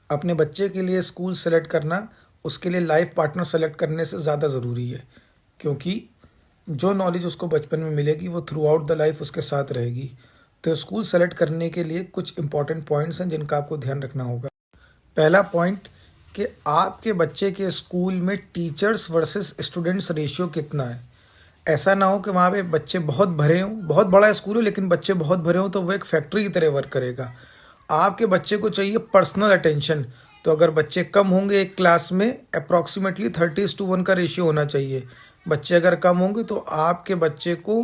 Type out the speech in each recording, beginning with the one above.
अपने बच्चे के लिए स्कूल सेलेक्ट करना उसके लिए लाइफ पार्टनर सेलेक्ट करने से ज़्यादा ज़रूरी है, क्योंकि जो नॉलेज उसको बचपन में मिलेगी वो थ्रू आउट द लाइफ उसके साथ रहेगी। तो स्कूल सेलेक्ट करने के लिए कुछ इंपॉर्टेंट पॉइंट्स हैं जिनका आपको ध्यान रखना होगा। पहला पॉइंट कि आपके बच्चे के स्कूल में टीचर्स वर्सेस स्टूडेंट्स रेशियो कितना है। ऐसा ना हो कि वहाँ पे बच्चे बहुत भरे हों, बहुत बड़ा स्कूल हो लेकिन बच्चे बहुत भरे हों तो वो एक फैक्ट्री की तरह वर्क करेगा। आपके बच्चे को चाहिए पर्सनल अटेंशन। तो अगर बच्चे कम होंगे एक क्लास में, अप्रॉक्सीमेटली 30:1 का रेशियो होना चाहिए। बच्चे अगर कम होंगे तो आपके बच्चे को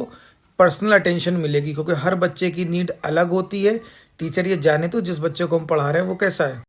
पर्सनल अटेंशन मिलेगी, क्योंकि हर बच्चे की नीड अलग होती है। टीचर ये जाने तो जिस बच्चे को हम पढ़ा रहे हैं वो कैसा है।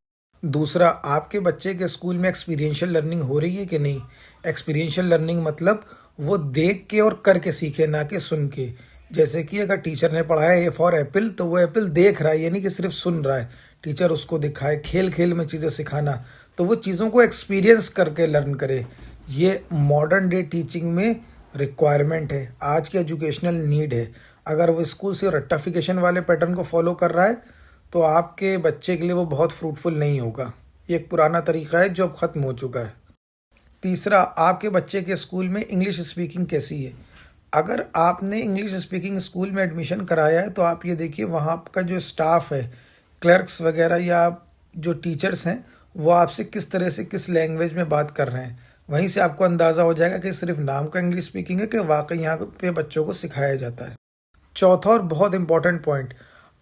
दूसरा, आपके बच्चे के स्कूल में एक्सपीरियंशियल लर्निंग हो रही है कि नहीं। एक्सपीरियंशियल लर्निंग मतलब वो देख के और करके सीखे, ना कि सुन के। जैसे कि अगर टीचर ने पढ़ाया ए फॉर एप्पल तो वो एप्पल देख रहा है, यानी कि सिर्फ सुन रहा है। टीचर उसको दिखाए, खेल खेल में चीज़ें सिखाना, तो वो चीज़ों को एक्सपीरियंस करके लर्न करे। ये मॉडर्न डे टीचिंग में रिक्वायरमेंट है, आज की एजुकेशनल नीड है। अगर वो स्कूल से रट्टाफिकेशन वाले पैटर्न को फॉलो कर रहा है तो आपके बच्चे के लिए वो बहुत फ्रूटफुल नहीं होगा। ये एक पुराना तरीका है जो अब ख़त्म हो चुका है। तीसरा, आपके बच्चे के स्कूल में इंग्लिश स्पीकिंग कैसी है। अगर आपने इंग्लिश स्पीकिंग स्कूल में एडमिशन कराया है तो आप ये देखिए वहाँ का जो स्टाफ है, क्लर्क्स वगैरह या जो टीचर्स हैं, वो आपसे किस तरह से किस लैंग्वेज में बात कर रहे हैं। वहीं से आपको अंदाज़ा हो जाएगा कि सिर्फ नाम का इंग्लिश स्पीकिंग है कि वाकई यहाँ पे बच्चों को सिखाया जाता है। चौथा और बहुत इंपॉर्टेंट पॉइंट,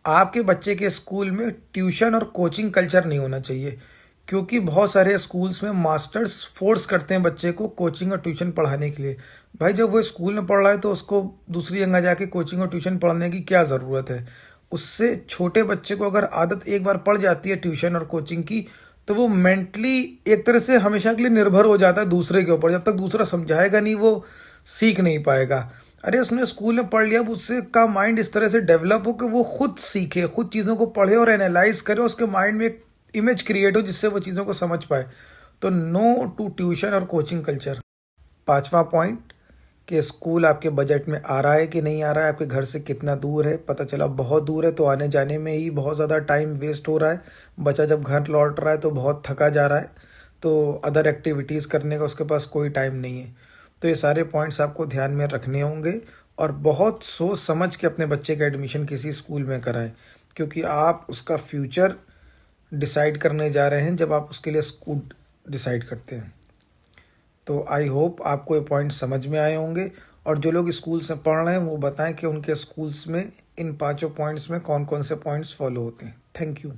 आपके बच्चे के स्कूल में ट्यूशन और कोचिंग कल्चर नहीं होना चाहिए, क्योंकि बहुत सारे स्कूल्स में मास्टर्स फोर्स करते हैं बच्चे को कोचिंग और ट्यूशन पढ़ाने के लिए। भाई जब वो स्कूल में पढ़ रहा है तो उसको दूसरी जगह जाके कोचिंग और ट्यूशन पढ़ने की क्या ज़रूरत है। उससे छोटे बच्चे को अगर आदत एक बार पड़ जाती है ट्यूशन और कोचिंग की, तो वो मेंटली एक तरह से हमेशा के लिए निर्भर हो जाता है दूसरे के ऊपर। जब तक दूसरा समझाएगा नहीं वो सीख नहीं पाएगा। अरे उसने स्कूल में पढ़ लिया, अब उससे का माइंड इस तरह से डेवलप हो कि वो खुद सीखे, खुद चीज़ों को पढ़े और एनालाइज करे, उसके माइंड में एक इमेज क्रिएट हो जिससे वो चीज़ों को समझ पाए। तो नो टू ट्यूशन और कोचिंग कल्चर। पांचवा पॉइंट कि स्कूल आपके बजट में आ रहा है कि नहीं आ रहा है, आपके घर से कितना दूर है। पता चला बहुत दूर है तो आने जाने में ही बहुत ज़्यादा टाइम वेस्ट हो रहा है। बच्चा जब घर लौट रहा है तो बहुत थका जा रहा है, तो अदर एक्टिविटीज़ करने का उसके पास कोई टाइम नहीं है। तो ये सारे पॉइंट्स आपको ध्यान में रखने होंगे और बहुत सोच समझ के अपने बच्चे का एडमिशन किसी स्कूल में कराएं, क्योंकि आप उसका फ्यूचर डिसाइड करने जा रहे हैं जब आप उसके लिए स्कूल डिसाइड करते हैं। तो आई होप आपको ये पॉइंट समझ में आए होंगे, और जो लोग स्कूल से पढ़ रहे हैं वो बताएं कि उनके स्कूल्स में इन पांचों पॉइंट्स में कौन कौन से पॉइंट्स फॉलो होते हैं। Thank you.